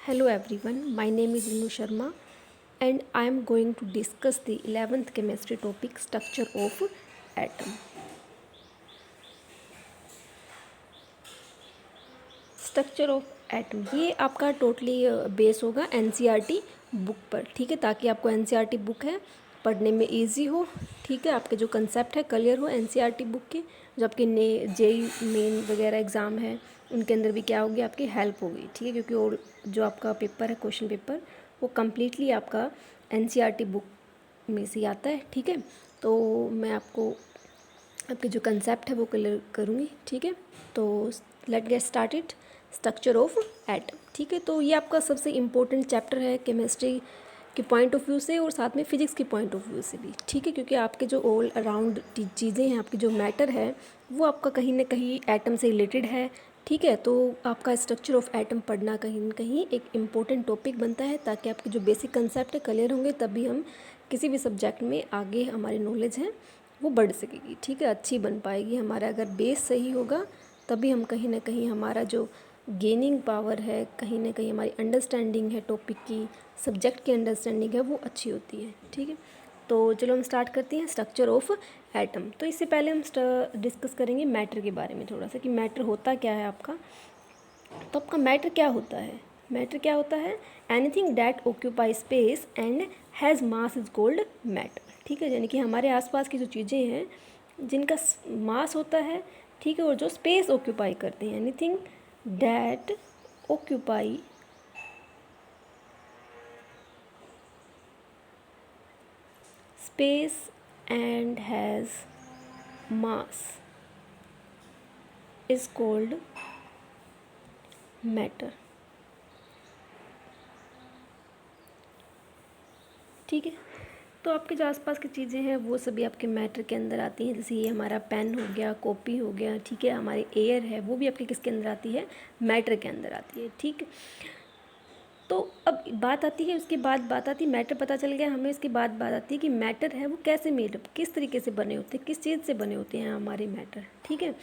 Hello everyone, my name is Rinu Sharma and I am going to discuss the 11th chemistry topic structure of atom. Structure of atom ये आपका totally base होगा NCERT book पर, ठीक है, ताकि आपको NCERT book है पढ़ने में इजी हो, ठीक है, आपके जो कंसेप्ट है क्लियर हो एनसीईआरटी बुक के, जो आपके जेई मेन वगैरह एग्ज़ाम है उनके अंदर भी क्या होगी आपकी हेल्प होगी, ठीक है, क्योंकि और जो आपका पेपर है क्वेश्चन पेपर वो कम्प्लीटली आपका एनसीईआरटी बुक में से आता है, ठीक है। तो मैं आपको आपके जो कंसेप्ट है वो क्लियर करूँगी, ठीक है। तो let get started structure of atom, ठीक है। तो ये आपका सबसे इम्पोर्टेंट चैप्टर है केमिस्ट्री के पॉइंट ऑफ व्यू से और साथ में फिजिक्स के पॉइंट ऑफ व्यू से भी, ठीक है, क्योंकि आपके जो ऑल अराउंड चीज़ें हैं, आपकी जो मैटर है वो आपका कहीं ना कहीं एटम से रिलेटेड है, ठीक है। तो आपका स्ट्रक्चर ऑफ एटम पढ़ना कहीं ना कहीं एक इम्पोर्टेंट टॉपिक बनता है, ताकि आपके जो बेसिक कंसेप्ट है क्लियर होंगे तभी हम किसी भी सब्जेक्ट में आगे हमारी नॉलेज है वो बढ़ सकेगी, ठीक है, अच्छी बन पाएगी। हमारा अगर बेस सही होगा तभी हम कहीं ना कहीं हमारा जो गेनिंग पावर है, कहीं ना कहीं हमारी अंडरस्टैंडिंग है टॉपिक की, सब्जेक्ट की अंडरस्टैंडिंग है वो अच्छी होती है, ठीक है। तो चलो हम स्टार्ट करते हैं स्ट्रक्चर ऑफ एटम। तो इससे पहले हम डिस्कस करेंगे मैटर के बारे में थोड़ा सा, कि मैटर होता क्या है आपका। तो आपका मैटर क्या होता है, मैटर क्या होता है, anything that occupy space and has mass is called matter, ठीक है। यानी कि हमारे आसपास की जो चीज़ें हैं जिनका मास होता है, ठीक है, और जो स्पेस ऑक्यूपाई करते हैं, anything that occupy space and has mass is called matter, ठीक है। तो आपके जो आसपास की चीज़ें हैं वो सभी आपके मैटर के अंदर आती हैं, जैसे ये हमारा पेन हो गया, कॉपी हो गया, ठीक है, हमारी एयर है वो भी आपके किसके अंदर आती है, मैटर के अंदर आती है, ठीक। तो अब बात आती है, उसके बाद बात आती है, मैटर पता चल गया हमें, इसके बाद बात आती है कि मैटर है वो कैसे मेड अप, किस तरीके से बने होते हैं, किस चीज़ से बने होते हैं हमारे मैटर, ठीक है।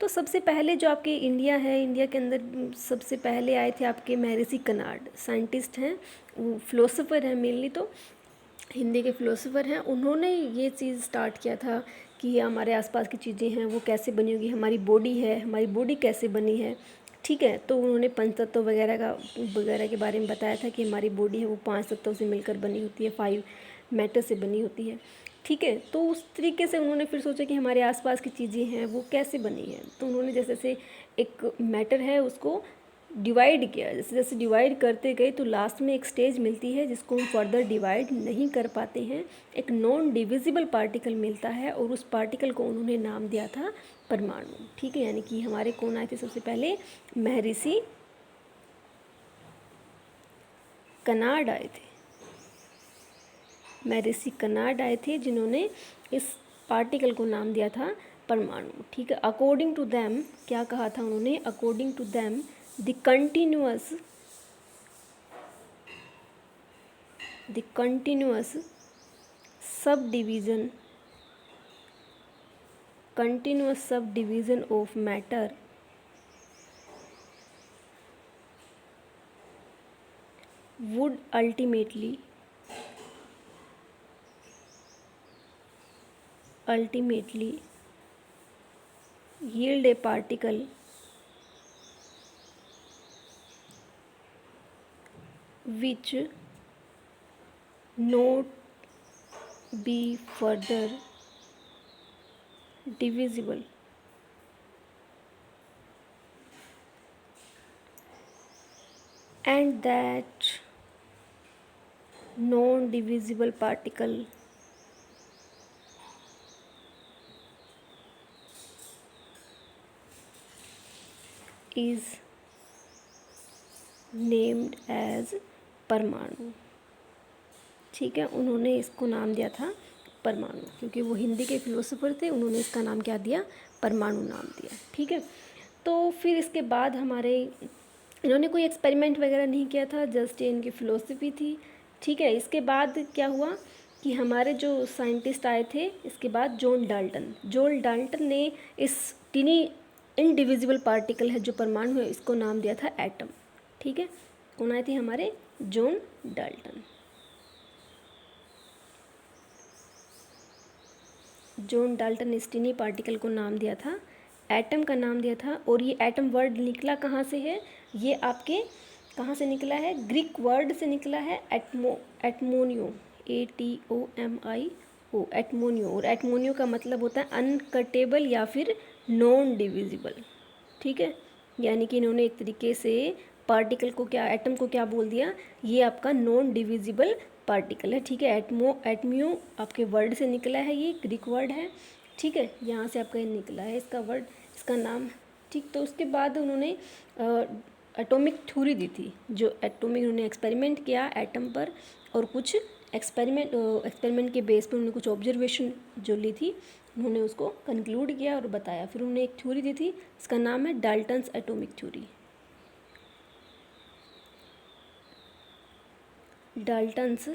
तो सबसे पहले जो आपके इंडिया है, इंडिया के अंदर सबसे पहले आए थे आपके महर्षि कनाड, साइंटिस्ट हैं, वो फिलोसोफर हैं मेनली, तो हिंदी के फ़िलोसोफ़र हैं, उन्होंने ये चीज़ स्टार्ट किया था कि हमारे आसपास की चीज़ें हैं वो कैसे बनी होगी, हमारी बॉडी है, हमारी बॉडी कैसे बनी है, ठीक है। तो उन्होंने पंचतत्व वगैरह के बारे में बताया था कि हमारी बॉडी है वो 5 तत्वों से मिलकर बनी होती है, 5 मैटर से बनी होती है, ठीक है। तो उस तरीके से उन्होंने फिर सोचा कि हमारे आसपास की चीज़ें हैं वो कैसे बनी हैं, तो उन्होंने जैसे जैसे एक मैटर है उसको डिवाइड किया, जैसे जैसे डिवाइड करते गए तो लास्ट में एक स्टेज मिलती है जिसको हम फर्दर डिवाइड नहीं कर पाते हैं, एक नॉन डिविजिबल पार्टिकल मिलता है और उस पार्टिकल को उन्होंने नाम दिया था परमाणु, ठीक है। यानी कि हमारे कौन आए थे सबसे पहले, महर्षि कनाड आए थे, महर्षि कनाड आए थे जिन्होंने इस पार्टिकल को नाम दिया था परमाणु, ठीक है। अकॉर्डिंग टू दैम क्या कहा था उन्होंने, according to them the continuous subdivision of matter would ultimately yield a particle which not be further divisible and that non-divisible particle is named as परमाणु, ठीक है। उन्होंने इसको नाम दिया था परमाणु, क्योंकि वो हिंदी के फिलोसोफर थे, उन्होंने इसका नाम क्या दिया, परमाणु नाम दिया, ठीक है। तो फिर इसके बाद हमारे इन्होंने कोई एक्सपेरिमेंट वगैरह नहीं किया था, जस्ट ये इनकी फ़िलोसफी थी, ठीक है। इसके बाद क्या हुआ कि हमारे जो साइंटिस्ट आए थे इसके बाद, जॉन डाल्टन ने इस टिनी इनडिविजिबल पार्टिकल है जो परमाणु है इसको नाम दिया था एटम, ठीक है। कौन आए थे हमारे? John Dalton. जॉन डाल्टन ने टिनी पार्टिकल को नाम दिया था, एटम का नाम दिया था। और ये एटम वर्ड निकला कहाँ से है? ये आपके कहाँ से निकला है? ग्रीक वर्ड से निकला है, एटमोनियो, ATOMIO, एटमोनियो। और एटमोनियो का मतलब होता है अनकटेबल या फिर नॉन डिविजिबल, ठीक है। यानी कि इन्होंने एक तरीके से पार्टिकल को क्या, एटम को क्या बोल दिया? ये आपका नॉन डिविजिबल पार्टिकल है, ठीक है। एटमियो आपके वर्ड से निकला है, ये ग्रीक वर्ड है, ठीक है। यहाँ से आपका ये निकला है इसका वर्ड, इसका नाम, ठीक। तो उसके बाद उन्होंने एटॉमिक थ्योरी दी थी, जो एटॉमिक उन्होंने एक्सपेरिमेंट किया एटम पर, और कुछ एक्सपेरिमेंट के बेस पर उन्होंने कुछ ऑब्जर्वेशन जो ली थी, उन्होंने उसको कंक्लूड किया और बताया। फिर उन्होंने एक थ्योरी दी थी, इसका नाम है Dalton's atomic theory. Dalton's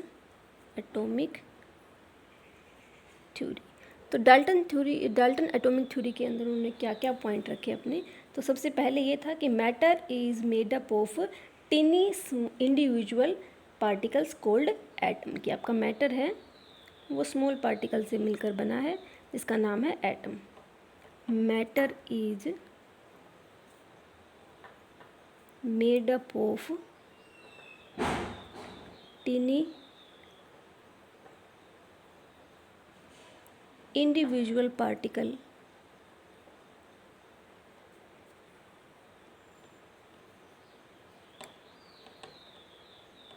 atomic theory. तो डाल्टन एटॉमिक थ्योरी के अंदर उन्होंने क्या क्या पॉइंट रखे अपने? तो सबसे पहले ये था कि matter is made up of टिनी individual particles cold atom, कि आपका मैटर है वो स्मॉल पार्टिकल से मिलकर बना है, जिसका नाम है atom. Matter is made up of टिनी individual particle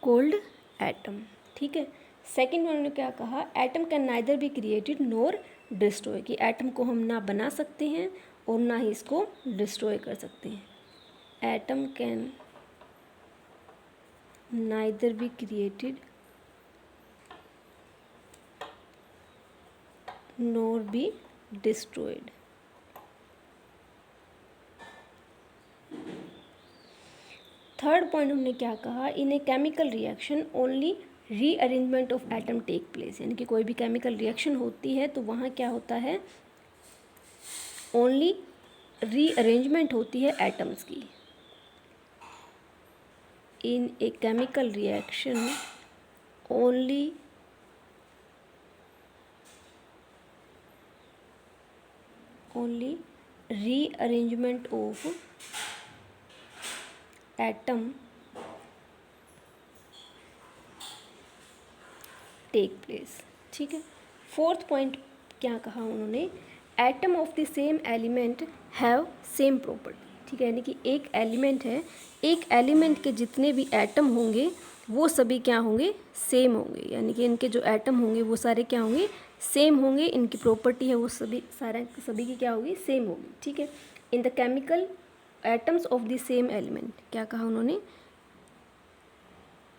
cold atom, ठीक है। सेकेंड उन्होंने क्या कहा? Atom can neither be created NOR destroy, कि एटम को हम ना बना सकते हैं और ना ही इसको डिस्ट्रॉय कर सकते हैं। Atom can neither be created nor be destroyed. Third point उन्होंने क्या कहा? In a chemical reaction only rearrangement of atom take place, यानी कि कोई भी केमिकल रिएक्शन होती है तो वहाँ क्या होता है? ओनली रीअरेंजमेंट होती है एटम्स की। In a chemical reaction only rearrangement of atom take place, ठीक है। फोर्थ पॉइंट क्या कहा उन्होंने? Atom of the same element have same property, ठीक है। यानी कि एक एलिमेंट है, एक एलिमेंट के जितने भी एटम होंगे वो सभी क्या होंगे? सेम होंगे। यानी कि इनके जो एटम होंगे वो सारे क्या होंगे? सेम होंगे। इनकी प्रॉपर्टी है वो सभी की क्या होगी? सेम होगी, ठीक है। In the chemical atoms of the same element, क्या कहा उन्होंने?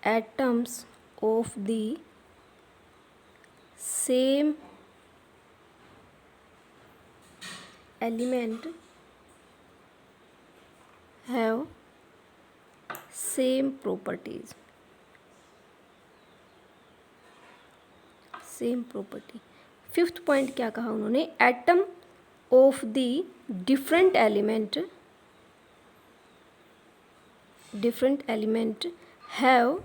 Atoms of the same element have same properties, same property. Fifth point क्या कहा उन्होंने? Atom of the different element have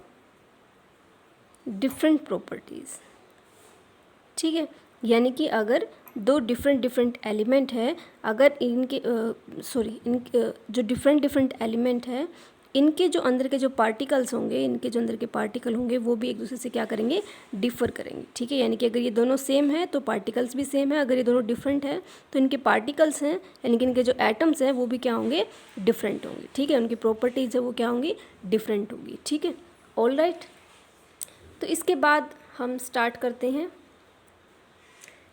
different properties, ठीक है। यानी कि अगर दो डिफरेंट एलिमेंट है, अगर इनके जो डिफरेंट एलिमेंट है, इनके जो अंदर के जो पार्टिकल्स होंगे, इनके जो अंदर के पार्टिकल होंगे वो भी एक दूसरे से क्या करेंगे? डिफर करेंगे, ठीक है। यानी कि अगर ये दोनों सेम है तो पार्टिकल्स भी सेम है, अगर ये दोनों डिफरेंट है तो इनके पार्टिकल्स हैं, यानी कि इनके जो एटम्स हैं वो भी क्या होंगे? डिफरेंट होंगे, ठीक है। उनकी प्रॉपर्टीज़ है वो क्या होंगी? डिफरेंट होंगी, ठीक है। All right. तो इसके बाद हम स्टार्ट करते हैं।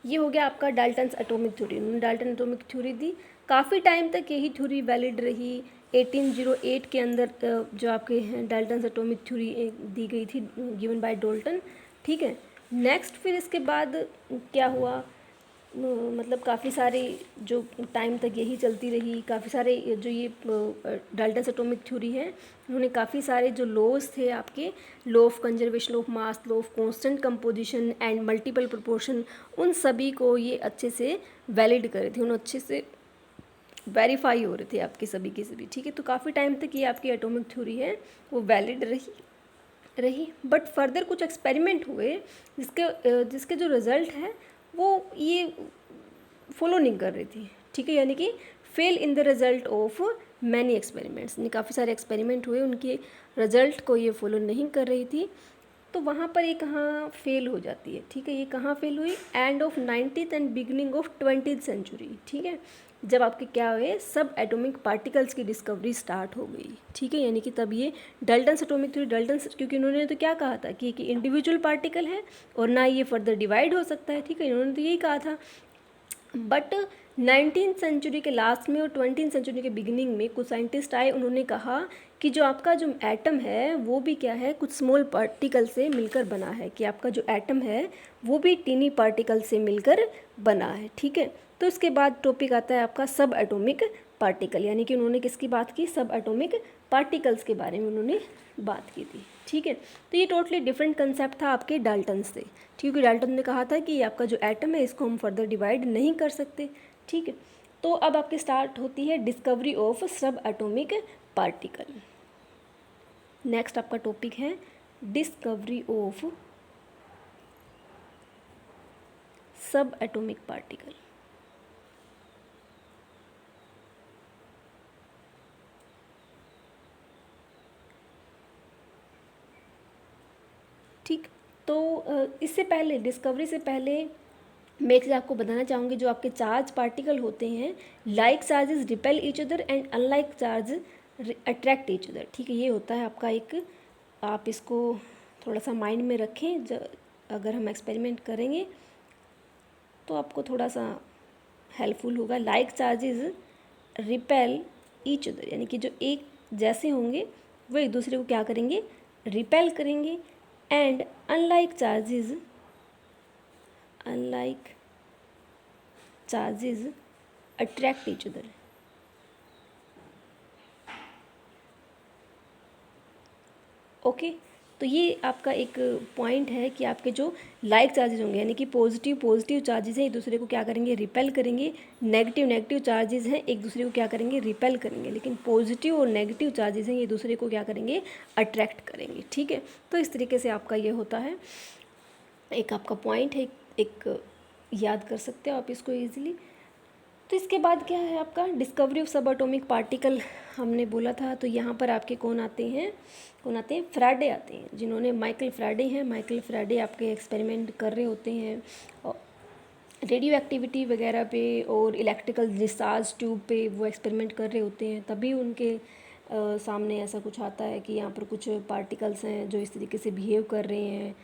ये हो गया आपका डाल्टन्स एटॉमिक थ्योरी। उन्होंने डाल्टन एटॉमिक थ्योरी दी, काफ़ी टाइम तक यही थ्योरी वैलिड रही। 1808 के अंदर जो आपके डाल्टन्स एटॉमिक थ्योरी दी गई थी, गिवन बाय डाल्टन, ठीक है। नेक्स्ट फिर इसके बाद क्या हुआ? मतलब काफ़ी सारे जो टाइम तक यही चलती रही, काफ़ी सारे जो ये डाल्टन्स एटॉमिक थ्योरी है, उन्होंने काफ़ी सारे जो लॉज थे आपके, law of conservation of mass, law of constant composition and multiple proportion, उन सभी को ये अच्छे से वैलिड करे थे, उन्होंने अच्छे से वेरीफाई हो रहे थे आपके सभी के सभी, ठीक है। तो काफ़ी टाइम तक ये आपकी एटॉमिक थ्योरी है वो वैलिड रही बट फर्दर कुछ एक्सपेरिमेंट हुए जिसके जो रिज़ल्ट है वो ये फॉलो नहीं कर रही थी, ठीक है। यानी कि fail in the result of many experiments, यानी काफ़ी सारे एक्सपेरिमेंट हुए, उनके रिजल्ट को ये फॉलो नहीं कर रही थी। तो वहाँ पर ये कहाँ फेल हो जाती है, ठीक है। ये कहाँ फेल हुई, end of 19th and beginning of 20th century, ठीक है। जब आपके क्या हुए, सब एटॉमिक पार्टिकल्स की डिस्कवरी स्टार्ट हो गई, ठीक है। यानी कि तब ये डाल्टन्स एटॉमिक थ्योरी, डाल्टन्स, क्योंकि इन्होंने तो क्या कहा था कि इंडिविजुअल पार्टिकल है और ना ये फर्दर डिवाइड हो सकता है, ठीक है। इन्होंने तो यही कहा था। बट 19th सेंचुरी के लास्ट में और 20th सेंचुरी के बिगिनिंग में कुछ साइंटिस्ट आए, उन्होंने कहा कि जो आपका जो एटम है वो भी क्या है, कुछ स्मॉल पार्टिकल से मिलकर बना है, कि आपका जो एटम है वो भी टीनी पार्टिकल से मिलकर बना है, ठीक है। तो इसके बाद टॉपिक आता है आपका सब एटॉमिक पार्टिकल, यानी कि उन्होंने किसकी बात की, सब एटॉमिक पार्टिकल्स के बारे में उन्होंने बात की थी, ठीक है। तो ये टोटली डिफरेंट कंसेप्ट था आपके डाल्टन से, क्योंकि डाल्टन ने कहा था कि आपका जो एटम है इसको हम फर्दर डिवाइड नहीं कर सकते, ठीक है। तो अब आपकी स्टार्ट होती है डिस्कवरी ऑफ सब एटॉमिक पार्टिकल। नेक्स्ट आपका टॉपिक है डिस्कवरी ऑफ सब एटॉमिक पार्टिकल। ठीक, तो इससे पहले, डिस्कवरी से पहले मैं एक चीज़ आपको बताना चाहूँगी, जो आपके चार्ज पार्टिकल होते हैं, like charges repel each other and unlike charge attract each other, ठीक है। ये होता है आपका एक, आप इसको थोड़ा सा माइंड में रखें, अगर हम एक्सपेरिमेंट करेंगे तो आपको थोड़ा सा हेल्पफुल होगा। Like charges repel each other, यानी कि जो एक जैसे होंगे वो एक दूसरे को क्या करेंगे, रिपेल करेंगे। And unlike charges attract each other. Okay, तो ये आपका एक पॉइंट है कि आपके जो लाइक चार्जेस होंगे, यानी कि पॉजिटिव चार्जेस हैं, एक दूसरे को क्या करेंगे, रिपेल करेंगे। नेगेटिव चार्जेस हैं, एक दूसरे को क्या करेंगे, रिपेल करेंगे। लेकिन पॉजिटिव और नेगेटिव चार्जेस हैं, ये दूसरे को क्या करेंगे, अट्रैक्ट करेंगे, ठीक है। तो इस तरीके से आपका ये होता है, एक आपका पॉइंट है, एक याद कर सकते हो आप इसको ईजिली। तो इसके बाद क्या है आपका डिस्कवरी ऑफ सब एटॉमिक पार्टिकल, हमने बोला था। तो यहाँ पर आपके कौन आते हैं, फ्राडे आते हैं, जिन्होंने माइकल फ्राडे आपके एक्सपेरिमेंट कर रहे होते हैं रेडियो एक्टिविटी वगैरह पे और इलेक्ट्रिकल डिस्चार्ज ट्यूब पे वो एक्सपेरिमेंट कर रहे होते हैं। तभी उनके सामने ऐसा कुछ आता है कि यहाँ पर कुछ पार्टिकल्स हैं जो इस तरीके से बिहेव कर रहे हैं,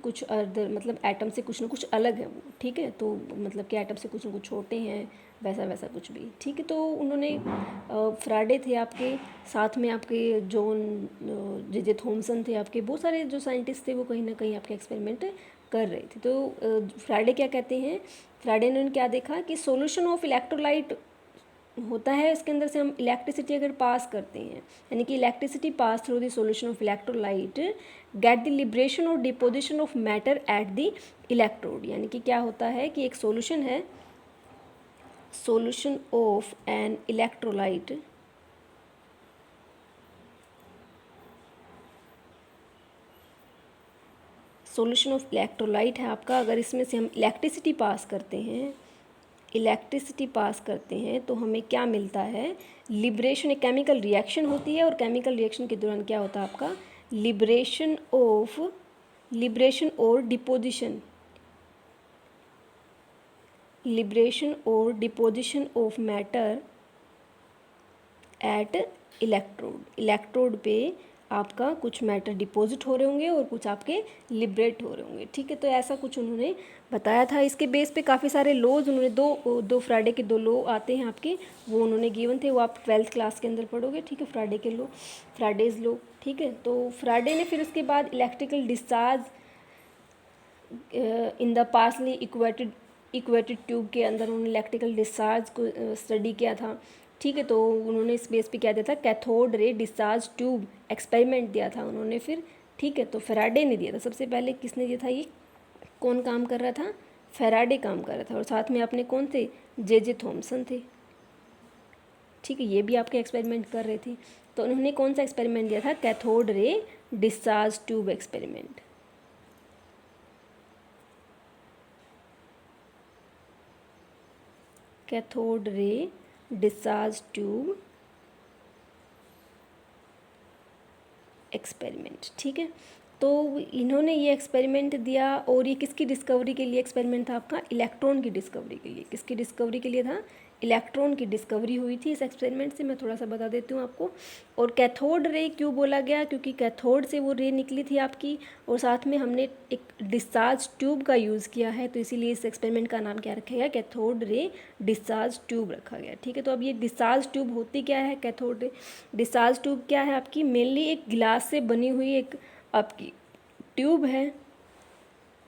कुछ अदर, मतलब एटम से कुछ ना कुछ अलग है वो, ठीक है। तो मतलब कि एटम से कुछ ना कुछ छोटे हैं, वैसा कुछ भी, ठीक है। तो उन्होंने फ्राडे थे आपके, साथ में आपके जॉन जे थॉमसन थे आपके, बहुत सारे जो साइंटिस्ट थे वो कहीं ना कहीं आपके एक्सपेरिमेंट कर रहे थे। तो फ्राडे क्या कहते हैं, फ्राडे ने क्या देखा कि सॉल्यूशन ऑफ इलेक्ट्रोलाइट होता है, इसके अंदर से हम इलेक्ट्रिसिटी अगर पास करते हैं, यानी कि electricity pass through the solution of electrolyte get the liberation और deposition of matter at the electrode. यानी कि क्या होता है कि एक सॉल्यूशन है, solution of an electrolyte solution of electrolyte है आपका, अगर इसमें से हम इलेक्ट्रिसिटी पास करते हैं तो हमें क्या मिलता है, लिबरेशन। एक केमिकल रिएक्शन होती है और केमिकल रिएक्शन के दौरान क्या होता है आपका, लिबरेशन और deposition of matter eight electrode पे आपका कुछ मैटर डिपॉजिट हो रहे होंगे और कुछ आपके लिबरेट हो रहे होंगे, ठीक है। तो ऐसा कुछ उन्होंने बताया था। इसके बेस पे काफ़ी सारे लॉज उन्होंने, दो फ्राडे के 2 लॉ आते हैं आपके, वो उन्होंने गिवन थे, वो आप 12th क्लास के अंदर पढ़ोगे, ठीक है। फ्राडेज लॉ, ठीक है। तो फ्राडे ने फिर उसके बाद electrical discharge in the partially evacuated tube के अंदर उन्होंने इलेक्ट्रिकल डिस्चार्ज को स्टडी किया था, ठीक है। तो उन्होंने इस बेस पे क्या दिया था, cathode ray discharge tube experiment दिया था उन्होंने फिर, ठीक है। तो फेराडे ने दिया था सबसे पहले, किसने दिया था, ये कौन काम कर रहा था, फेराडे काम कर रहा था, और साथ में अपने कौन थे, जे थॉमसन थे, ठीक है, ये भी आपके एक्सपेरिमेंट कर रहे थे। तो उन्होंने कौन सा एक्सपेरिमेंट दिया था? Cathode ray discharge tube experiment. Cathode ray discharge tube experiment, ठीक है। तो इन्होंने ये एक्सपेरिमेंट दिया, और ये किसकी डिस्कवरी के लिए एक्सपेरिमेंट था आपका? इलेक्ट्रॉन की डिस्कवरी के लिए। किसकी डिस्कवरी के लिए था? इलेक्ट्रॉन की डिस्कवरी हुई थी इस एक्सपेरिमेंट से। मैं थोड़ा सा बता देती हूँ आपको। और कैथोड रे क्यों बोला गया? क्योंकि कैथोड से वो रे निकली थी आपकी, और साथ में हमने एक डिस्चार्ज ट्यूब का यूज़ किया है, तो इसीलिए इस एक्सपेरिमेंट का नाम क्या रखा गया? कैथोड रे डिस्चार्ज ट्यूब रखा गया, ठीक है। तो अब ये डिस्चार्ज ट्यूब होती क्या है? कैथोड रे डिस्चार्ज ट्यूब क्या है आपकी? मेनली एक गिलास से बनी हुई एक आपकी ट्यूब है,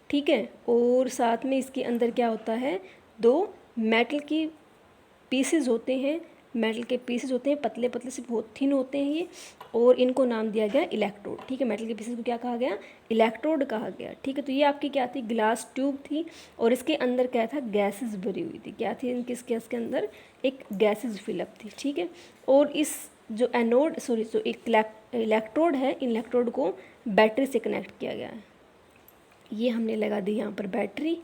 ठीक है। और साथ में इसके अंदर क्या होता है? दो मेटल की पीसेज होते हैं, मेटल के पीसेज होते हैं, पतले पतले से, बहुत थिन होते हैं ये, और इनको नाम दिया गया इलेक्ट्रोड, ठीक है। मेटल के पीसेज को क्या कहा गया? इलेक्ट्रोड कहा गया, ठीक है। तो ये आपकी क्या थी? ग्लास ट्यूब थी, और इसके अंदर क्या था? गैसेस भरी हुई थी। क्या थी इनकी गैस के अंदर? एक गैसेस फिलअप थी, ठीक है। और इस जो एनोड सॉरी जो एक इलेक्ट्रोड है, इन इलेक्ट्रोड को बैटरी से कनेक्ट किया गया है। ये हमने लगा दी यहाँ पर बैटरी,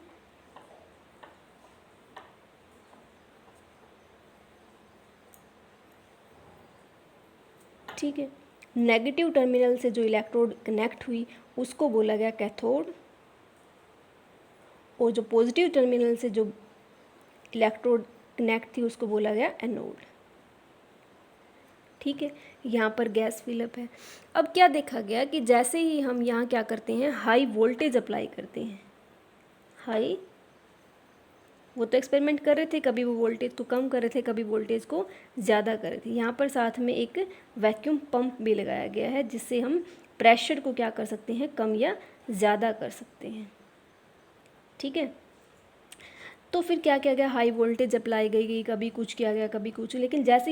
ठीक है। नेगेटिव टर्मिनल से जो इलेक्ट्रोड कनेक्ट हुई उसको बोला गया कैथोड, और जो पॉजिटिव टर्मिनल से जो इलेक्ट्रोड कनेक्ट थी उसको बोला गया एनोड, ठीक है। यहाँ पर गैस फिलअप है। अब क्या देखा गया कि जैसे ही हम यहाँ क्या करते हैं? हाई वोल्टेज अप्लाई करते हैं। हाई, वो तो एक्सपेरिमेंट कर रहे थे, कभी वो वोल्टेज को कम कर रहे थे, कभी वोल्टेज को ज़्यादा कर रहे थे। यहाँ पर साथ में एक वैक्यूम पंप भी लगाया गया है, जिससे हम प्रेशर को क्या कर सकते हैं? कम या ज़्यादा कर सकते हैं, ठीक है। तो फिर क्या किया गया? हाई वोल्टेज अप्लाई गई, कभी कुछ किया गया, कभी कुछ, लेकिन जैसे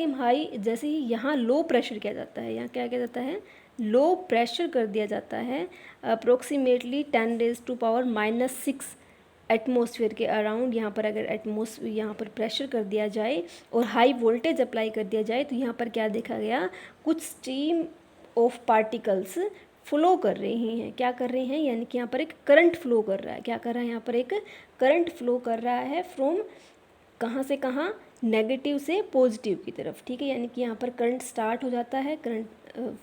ही यहाँ लो प्रेशर किया जाता है, यहाँ क्या किया जाता है? लो प्रेशर कर दिया जाता है, अप्रोक्सीमेटली 10⁻⁻⁶ एटमॉस्फेयर के अराउंड। यहाँ पर अगर यहाँ पर प्रेशर कर दिया जाए और हाई वोल्टेज अप्लाई कर दिया जाए, तो यहाँ पर क्या देखा गया? कुछ स्ट्रीम ऑफ पार्टिकल्स फ्लो कर रहे हैं। क्या कर रहे हैं? यानी कि यहाँ पर एक करंट फ्लो कर रहा है। क्या कर रहा है? यहाँ पर एक करंट फ्लो कर रहा है फ्रॉम कहाँ से कहाँ? नेगेटिव से पॉजिटिव की तरफ, ठीक है। यानी कि यहाँ पर करंट स्टार्ट हो जाता है, करंट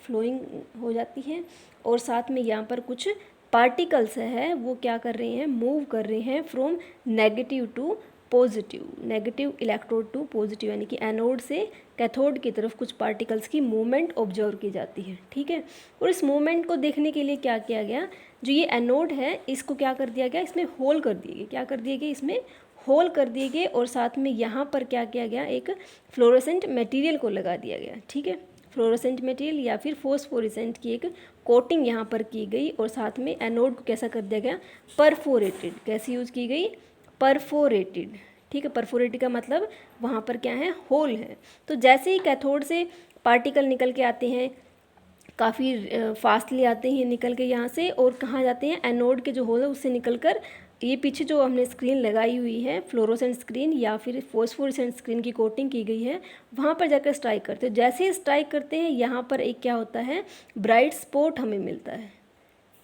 फ्लोइंग हो जाती है, और साथ में यहाँ पर कुछ पार्टिकल्स है वो क्या कर रहे हैं? मूव कर रहे हैं from negative to positive, negative electrode to positive, यानी कि एनोड से कैथोड की तरफ कुछ पार्टिकल्स की मूवमेंट ऑब्जर्व की जाती है, ठीक है। और इस मूवमेंट को देखने के लिए क्या किया गया? जो ये एनोड है इसको क्या कर दिया गया? इसमें होल कर दिए गए। क्या कर दिए गए? इसमें होल कर दिए गए, और साथ में यहाँ पर क्या किया गया? एक फ्लोरोसेंट मटेरियल को लगा दिया गया, ठीक है। फ्लोरोसेंट मटेरियल या फिर फोस्फोरेसेंट की एक कोटिंग यहाँ पर की गई, और साथ में एनोड को कैसा कर दिया गया? परफोरेटेड। कैसी यूज़ की गई? परफोरेटेड, ठीक है। परफोरेटेड का मतलब वहाँ पर क्या है? होल है। तो जैसे ही कैथोड से पार्टिकल निकल के आते हैं, काफ़ी फास्टली आते हैं निकल के यहाँ से, और कहाँ जाते हैं? एनोड के जो होल है उससे निकल कर ये पीछे जो हमने स्क्रीन लगाई हुई है, फ्लोरोसेंट स्क्रीन या फिर फोस्फोरेसेंट स्क्रीन की कोटिंग की गई है, वहाँ पर जाकर स्ट्राइक करते हैं। जैसे ही स्ट्राइक करते हैं, यहाँ पर एक क्या होता है? ब्राइट स्पॉट हमें मिलता है,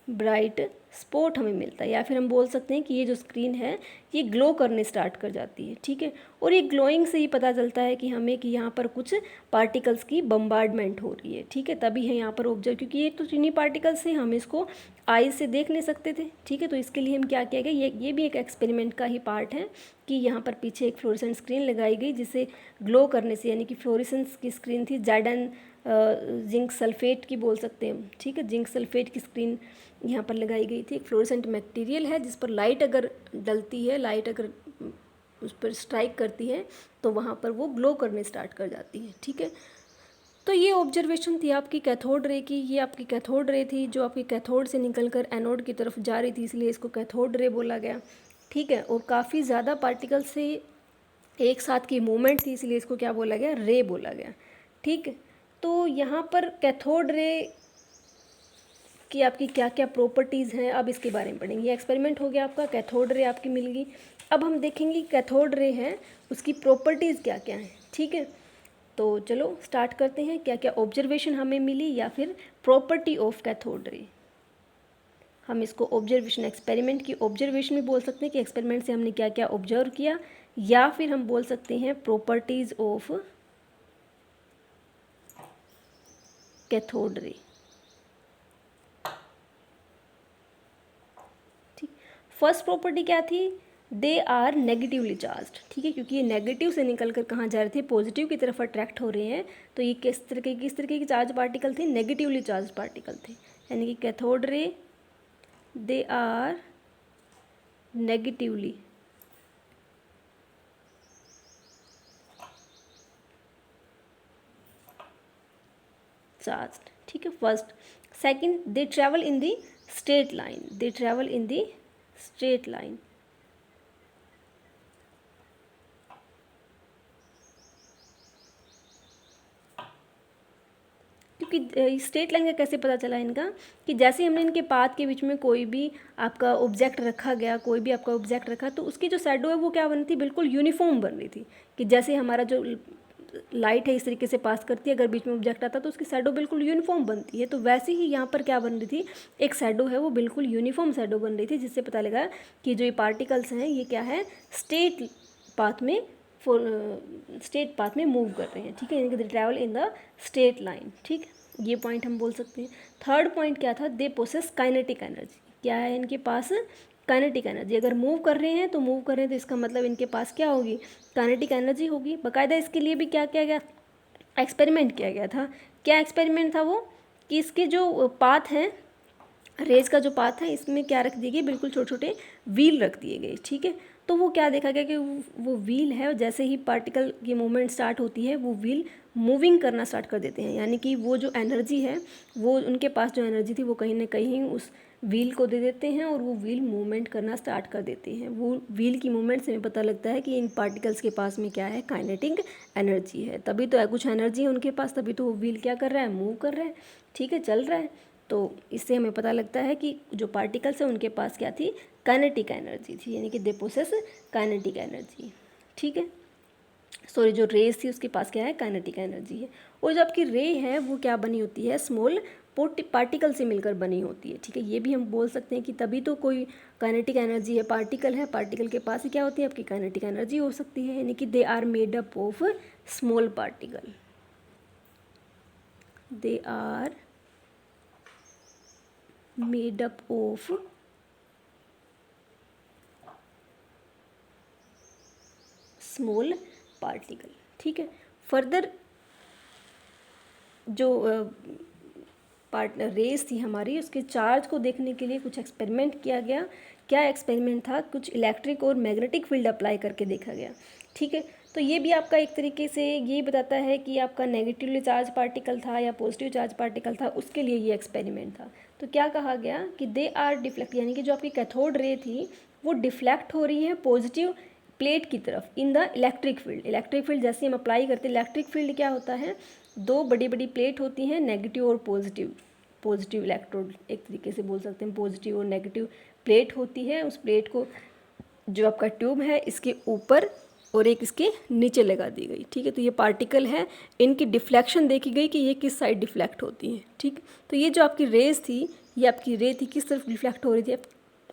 ब्राइट स्पॉट हमें मिलता है, या फिर हम बोल सकते हैं कि ये जो स्क्रीन है ये ग्लो करने स्टार्ट कर जाती है, ठीक है। और ये ग्लोइंग से ही पता चलता है कि हमें कि यहाँ पर कुछ पार्टिकल्स की बम्बार्डमेंट हो रही है, ठीक है। तभी है यहाँ पर ऑब्जर्व, क्योंकि ये तो चीनी पार्टिकल्स से हम इसको आई से देख नहीं सकते थे, ठीक है। तो इसके लिए हम क्या किया गया? ये भी एक एक्सपेरिमेंट का ही पार्ट है कि यहाँ पर पीछे एक फ्लोरेसेंट स्क्रीन लगाई गई, जिसे ग्लो करने से, यानी कि फ्लोरेसेंस की स्क्रीन थी, ज़ेडन जिंक सल्फेट की बोल सकते हैं, ठीक है। जिंक सल्फेट की स्क्रीन यहाँ पर लगाई गई थी। एक फ्लोरेसेंट मटेरियल है जिस पर लाइट अगर डलती है, लाइट अगर उस पर स्ट्राइक करती है, तो वहाँ पर वो ग्लो करने स्टार्ट कर जाती है, ठीक है। तो ये ऑब्जर्वेशन थी आपकी कैथोड रे की। ये आपकी कैथोड रे थी जो आपकी कैथोड से निकलकर एनोड की तरफ जा रही थी, इसलिए इसको कैथोड रे बोला गया, ठीक है। और काफ़ी ज़्यादा पार्टिकल से एक साथ की मूवमेंट थी, इसलिए इसको क्या बोला गया? रे बोला गया, ठीक है। तो यहाँ पर कैथोड रे कि आपकी क्या क्या प्रॉपर्टीज़ हैं, अब इसके बारे में पढ़ेंगे। ये एक्सपेरिमेंट हो गया आपका, कैथोड रे आपकी मिल गई। अब हम देखेंगे कैथोड रे है उसकी प्रॉपर्टीज़ क्या क्या हैं, ठीक है। तो चलो स्टार्ट करते हैं। क्या क्या ऑब्जर्वेशन हमें मिली या फिर प्रॉपर्टी ऑफ कैथोड रे। हम इसको ऑब्जर्वेशन, एक्सपेरिमेंट की ऑब्जर्वेशन भी बोल सकते हैं कि एक्सपेरिमेंट से हमने क्या क्या ऑब्जर्व किया, या फिर हम बोल सकते हैं प्रॉपर्टीज ऑफ कैथोड रे। ठीक, फर्स्ट प्रॉपर्टी क्या थी, दे आर नेगेटिवली चार्ज्ड। ठीक है, क्योंकि ये नेगेटिव से निकल कर कहाँ जा रहे थे, पॉजिटिव की तरफ अट्रैक्ट हो रहे हैं, तो ये किस तरीके की चार्ज पार्टिकल थे, नेगेटिवली चार्ज पार्टिकल थे। यानी कि cathode ray they are negatively charged. ठीक है, first. Second, they travel in the straight line, they travel in the straight line. क्योंकि स्ट्रेट लाइन का कैसे पता चला इनका, कि जैसे हमने इनके पाथ के बीच में कोई भी आपका ऑब्जेक्ट रखा गया, कोई भी आपका ऑब्जेक्ट रखा, तो उसकी जो शैडो है वो क्या बन रही थी, बिल्कुल यूनिफॉर्म बन रही थी। कि जैसे हमारा जो लाइट है इस तरीके से पास करती है, अगर बीच में ऑब्जेक्ट आता है तो उसकी शैडो बिल्कुल यूनिफॉर्म बनती है। तो वैसे ही यहाँ पर क्या बन रही थी, एक शैडो है वो बिल्कुल यूनिफॉर्म शैडो बन रही थी, जिससे पता लगा कि जो ये पार्टिकल्स हैं ये क्या है, स्ट्रेट पाथ में स्ट्रेट पाथ में मूव कर रहे हैं। ठीक है, यानी कि दे travel in the straight line. ठीक, ये पॉइंट हम बोल सकते हैं। थर्ड पॉइंट क्या था, दे पोसेस काइनेटिक एनर्जी। क्या है इनके पास, काइनेटिक एनर्जी। अगर मूव कर रहे हैं तो इसका मतलब इनके पास क्या होगी, काइनेटिक एनर्जी होगी। बाकायदा इसके लिए भी क्या किया गया, एक्सपेरिमेंट किया गया था। क्या एक्सपेरिमेंट था वो, कि इसके जो पाथ हैं, रेज का जो पाथ है, इसमें क्या रख दिए गए, बिल्कुल छोटे छोटे व्हील रख दिए गए। ठीक है, तो वो क्या देखा गया कि वो व्हील है, जैसे ही पार्टिकल की मूवमेंट स्टार्ट होती है वो व्हील मूविंग करना स्टार्ट कर देते हैं। यानी कि वो जो एनर्जी है, वो उनके पास जो एनर्जी थी वो कहीं ना कहीं उस व्हील को दे देते हैं, और वो व्हील मूवमेंट करना स्टार्ट कर देते हैं। वो व्हील की मूवमेंट से हमें पता लगता है कि इन पार्टिकल्स के पास में क्या है, काइनेटिक एनर्जी है। तभी तो है, कुछ एनर्जी है उनके पास, तभी तो वो व्हील क्या कर रहा है, मूव कर रहा है। ठीक है, चल रहा है। तो इससे हमें पता लगता है कि जो पार्टिकल्स हैं उनके पास क्या थी, काइनेटिक एनर्जी थी, यानी कि दे पोसेस काइनेटिक एनर्जी। ठीक है, सॉरी, जो रेस थी उसके पास क्या है, काइनेटिक एनर्जी है। और जो आपकी रे है वो क्या बनी होती है, स्मॉल पार्टिकल से मिलकर बनी होती है। ठीक है, ये भी हम बोल सकते हैं कि तभी तो कोई काइनेटिक एनर्जी है, पार्टिकल के पास ही क्या होती है, आपकी काइनेटिक एनर्जी हो सकती है। यानी कि they are made up of small particle, they are made up of small particle. ठीक है, फर्दर जो पार्टनर रेस थी हमारी, उसके चार्ज को देखने के लिए कुछ एक्सपेरिमेंट किया गया। क्या एक्सपेरिमेंट था, कुछ इलेक्ट्रिक और मैग्नेटिक फील्ड अप्लाई करके देखा गया। ठीक है, तो ये भी आपका एक तरीके से ये बताता है कि आपका नेगेटिवली चार्ज पार्टिकल था या पॉजिटिव चार्ज पार्टिकल था, उसके लिए ये एक्सपेरिमेंट था। तो क्या कहा गया कि दे आर डिफ्लेक्ट, यानी कि जो आपकी कैथोड रे थी वो डिफ्लेक्ट हो रही है पॉजिटिव प्लेट की तरफ in the electric field. Electric field जैसे हम अप्लाई करते हैं, इलेक्ट्रिक फील्ड क्या होता है, दो बड़ी बड़ी प्लेट होती हैं, नेगेटिव और पॉजिटिव इलेक्ट्रोड, एक तरीके से बोल सकते हैं पॉजिटिव और नेगेटिव प्लेट होती है। उस प्लेट को जो आपका ट्यूब है इसके ऊपर और एक इसके नीचे लगा दी गई। ठीक है, तो ये पार्टिकल है, इनकी डिफ्लेक्शन देखी गई कि ये किस साइड डिफ्लेक्ट होती है। ठीक, तो ये जो आपकी रेज थी, ये आपकी रे थी किस तरफ डिफ्लेक्ट हो रही थी,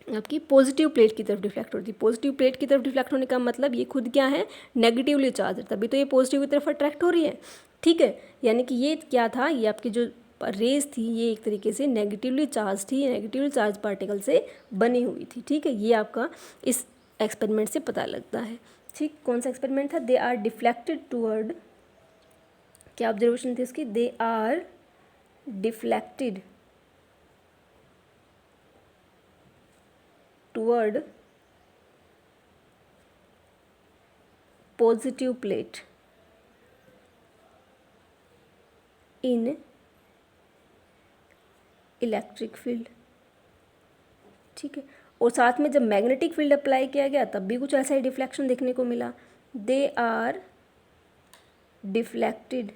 आपकी पॉजिटिव प्लेट की तरफ डिफ्लेक्ट हो रही थी। पॉजिटिव प्लेट की तरफ डिफ्लेक्ट होने का मतलब ये खुद क्या है, नेगेटिवली चार्ज है, तभी तो ये पॉजिटिव की तरफ अट्रैक्ट हो रही है। ठीक है, यानी कि ये क्या था, ये आपकी जो रेज थी ये एक तरीके से नेगेटिवली चार्ज थी, नेगेटिवली चार्ज पार्टिकल से बनी हुई थी। ठीक है, ये आपका इस एक्सपेरिमेंट से पता लगता है। ठीक, कौन सा एक्सपेरिमेंट था, दे आर डिफ्लेक्टेड टूवर्ड, क्या ऑब्जर्वेशन थी उसकी, they are deflected toward positive plate in electric field. ठीक है, और साथ में जब मैग्नेटिक फील्ड अप्लाई किया गया तब भी कुछ ऐसा ही डिफ्लेक्शन देखने को मिला, they are deflected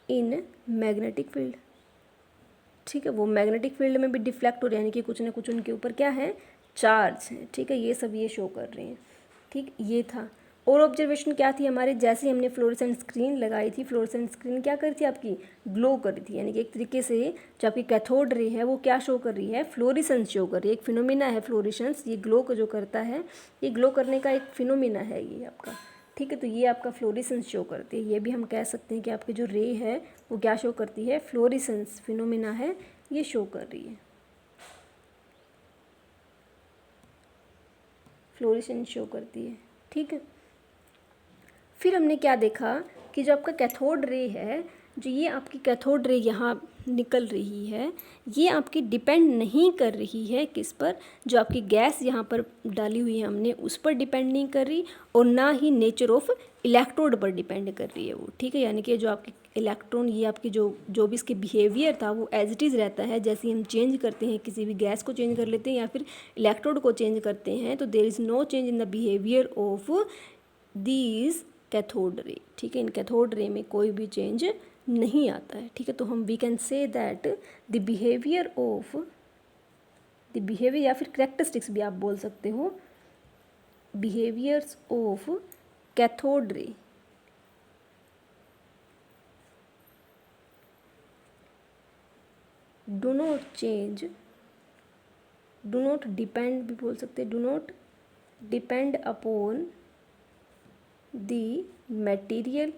in magnetic field. ठीक है, वो मैग्नेटिक फील्ड में भी डिफ्लेक्ट हो रहे हैं, यानी कि कुछ ना कुछ उनके ऊपर क्या है, चार्ज है। ठीक है, ये सब ये शो कर रहे हैं। ठीक, ये था। और ऑब्जर्वेशन क्या थी हमारे, जैसे हमने फ्लोरेसेंट स्क्रीन लगाई थी, फ्लोरेसेंट स्क्रीन क्या कर रही थी आपकी, ग्लो कर रही थी, यानी कि एक तरीके से जो आपकी कैथोड रे है वो क्या शो कर रही है, फ्लोरिसेंस शो कर रही है। एक फिनोमिना है फ्लोरिसेंस, ये ग्लो को जो करता है, ये ग्लो करने का एक फिनोमिना है ये आपका, ठीक है। तो ये आपका फ्लोरिसेंस शो करती है। ये भी हम कह सकते हैं कि आपकी जो रे है वो क्या शो करती है, फ्लोरिसेंस फिनोमिना है, ये शो कर रही है, फ्लोरिसेंस शो करती है, ठीक है। फिर हमने क्या देखा कि जो आपका कैथोड रे है, जो ये आपकी कैथोड रे यहाँ निकल रही है, ये आपकी डिपेंड नहीं कर रही है किस पर, जो आपकी गैस यहाँ पर डाली हुई है हमने उस पर डिपेंड नहीं कर रही, और ना ही नेचर ऑफ इलेक्ट्रोड पर डिपेंड कर रही है वो, ठीक है। यानी कि जो आपकी इलेक्ट्रॉन, ये आपकी जो भी इसके बिहेवियर था वो एज इट इज़ रहता है। जैसे हम चेंज करते हैं, किसी भी गैस को चेंज कर लेते हैं या फिर इलेक्ट्रोड को चेंज करते हैं, तो there is no change in the behaviour of these cathode ray, ठीक है। इन कैथोड रे में कोई भी चेंज नहीं आता है, ठीक है। तो हम we can say that the behaviour या फिर करेक्टरिस्टिक्स भी आप बोल सकते हो, behaviours of cathode ray do not change, do not depend भी बोल सकते हैं, do not depend upon the material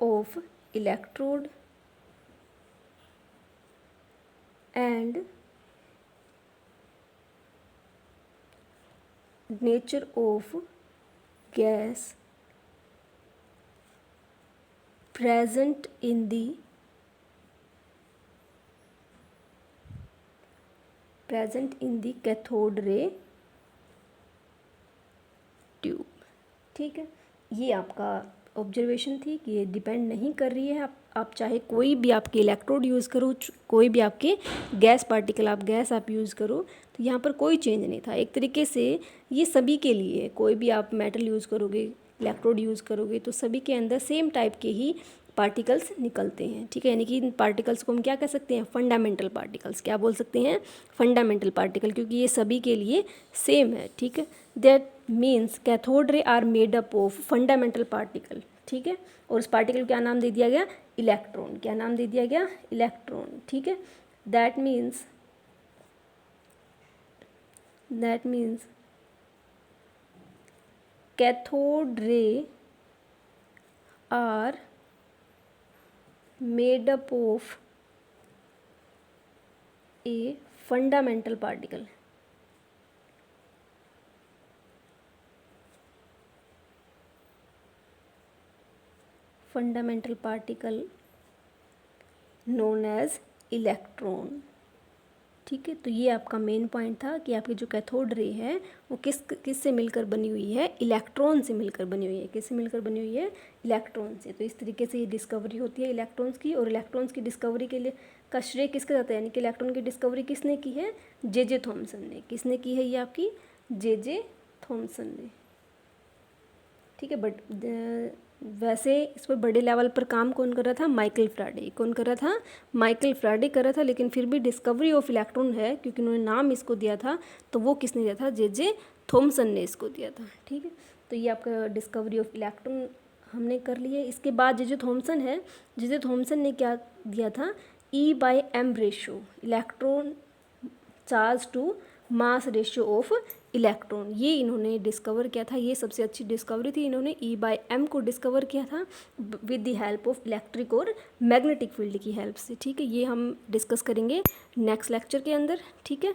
of electrode and nature of gas present in the cathode ray tube, ठीक है। ये आपका ऑब्जर्वेशन थी कि ये डिपेंड नहीं कर रही है। आप चाहे कोई भी आपके इलेक्ट्रोड यूज़ करो, कोई भी आपके गैस पार्टिकल आप यूज़ करो, तो यहाँ पर कोई चेंज नहीं था। एक तरीके से ये सभी के लिए, कोई भी आप मेटल यूज़ करोगे, इलेक्ट्रोड यूज़ करोगे, तो सभी के अंदर सेम टाइप के ही पार्टिकल्स निकलते हैं, ठीक है। यानी कि इन पार्टिकल्स को हम क्या कह सकते हैं, फंडामेंटल पार्टिकल्स। क्या बोल सकते हैं, फंडामेंटल पार्टिकल, क्योंकि ये सभी के लिए सेम है, ठीक है। That means cathode ray are made up of fundamental particle, ठीक है। और उस पार्टिकल को क्या नाम दे दिया गया, इलेक्ट्रॉन। क्या नाम दे दिया गया, इलेक्ट्रॉन, ठीक है। That means cathode ray are made up of a fundamental particle, known as electron, ठीक है। तो ये आपका मेन पॉइंट था कि आपकी जो कैथोड रे है वो किस से मिलकर बनी हुई है, इलेक्ट्रॉन से मिलकर बनी हुई है। किससे मिलकर बनी हुई है, इलेक्ट्रॉन से। तो इस तरीके से ये डिस्कवरी होती है इलेक्ट्रॉन्स की, और इलेक्ट्रॉन्स की डिस्कवरी के लिए का श्रेय किसका जाता है, यानी कि इलेक्ट्रॉन की डिस्कवरी किसने की है, जे थॉमसन ने। किसने की है ये आपकी, जे थॉमसन ने, ठीक है। बट वैसे इस पर बड़े लेवल पर काम कौन कर रहा था, माइकल फ्राडे। कौन कर रहा था, माइकल फ्राडे कर रहा था। लेकिन फिर भी डिस्कवरी ऑफ इलेक्ट्रॉन है, क्योंकि उन्होंने नाम इसको दिया था, तो वो किसने दिया था, जे थॉमसन ने इसको दिया था, ठीक है। तो ये आपका डिस्कवरी ऑफ इलेक्ट्रॉन हमने कर लिया। इसके बाद जे थॉमसन है, जे थॉमसन ने क्या दिया था, E/m ratio, electron charge to mass ratio of electron, ये इन्होंने डिस्कवर किया था। ये सबसे अच्छी डिस्कवरी थी। इन्होंने E/m को डिस्कवर किया था with the help of electric और मैग्नेटिक फील्ड की हेल्प से, ठीक है। ये हम डिस्कस करेंगे नेक्स्ट लेक्चर के अंदर, ठीक है।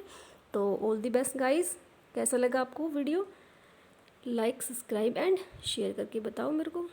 तो ऑल द बेस्ट गाइस। कैसा लगा आपको video, like subscribe and share करके बताओ मेरे को।